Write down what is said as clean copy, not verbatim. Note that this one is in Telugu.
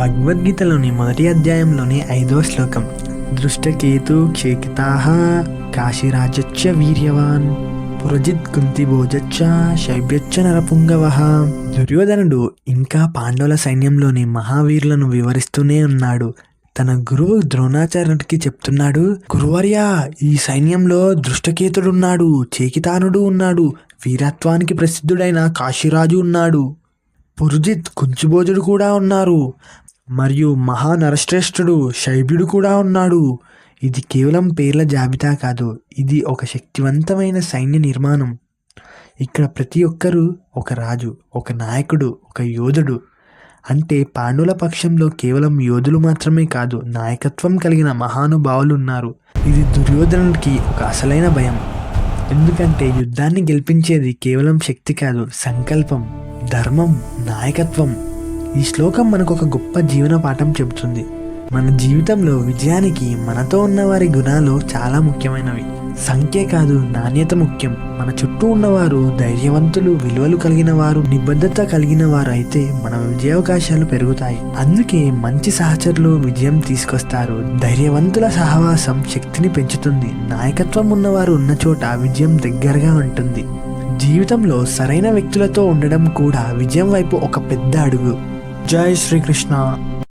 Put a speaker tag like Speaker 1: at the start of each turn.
Speaker 1: భగవద్గీతలోని మొదటి అధ్యాయంలోని 5వ శ్లోకం. దృష్టకేతు క్షేకితాః కాశీరాజచ్చ వీర్యవాన్ పురజిత్ కుంతిభోజచ్చ శైబ్యచ్చ నరపుంగవః. దుర్యోధనుడు ఇంకా పాండవుల సైన్యంలోని మహావీరులను వివరిస్తూనే ఉన్నాడు. తన గురువు ద్రోణాచార్యుడికి చెప్తున్నాడు, గురువర్యా, ఈ సైన్యంలో దృష్టకేతుడున్నాడు, చేకితానుడు ఉన్నాడు, వీరత్వానికి ప్రసిద్ధుడైన కాశీరాజు ఉన్నాడు, పురుజిత్ కుంచిభోజుడు కూడా ఉన్నారు, మరియు మహానరశ్రేష్ఠుడు శైబ్యుడు కూడా ఉన్నాడు. ఇది కేవలం పేర్ల జాబితా కాదు, ఇది ఒక శక్తివంతమైన సైన్య నిర్మాణం. ఇక్కడ ప్రతి ఒక్కరూ ఒక రాజు, ఒక నాయకుడు, ఒక యోధుడు. అంటే పాండవుల పక్షంలో కేవలం యోధులు మాత్రమే కాదు, నాయకత్వం కలిగిన మహానుభావులు ఉన్నారు. ఇది దుర్యోధనుడికి ఒక అసలైన భయం. ఎందుకంటే యుద్ధాన్ని గెలిపించేది కేవలం శక్తి కాదు, సంకల్పం, ధర్మం, నాయకత్వం. ఈ శ్లోకం మనకు ఒక గొప్ప జీవన పాఠం చెబుతుంది. మన జీవితంలో విజయానికి మనతో ఉన్నవారి గుణాలు చాలా ముఖ్యమైనవి. సంఖ్య కాదు, నాణ్యత ముఖ్యం. మన చుట్టూ ఉన్నవారు ధైర్యవంతులు, విలువలు కలిగిన వారు, నిబద్ధత కలిగిన వారు అయితే మన విజయావకాశాలు పెరుగుతాయి. అందుకే మంచి సహచరులు విజయం తీసుకొస్తారు. ధైర్యవంతుల సహవాసం శక్తిని పెంచుతుంది. నాయకత్వం ఉన్నవారు ఉన్న చోట విజయం దగ్గరగా ఉంటుంది. జీవితంలో సరైన వ్యక్తులతో ఉండడం కూడా విజయం వైపు ఒక పెద్ద అడుగు. జై శ్రీకృష్ణ.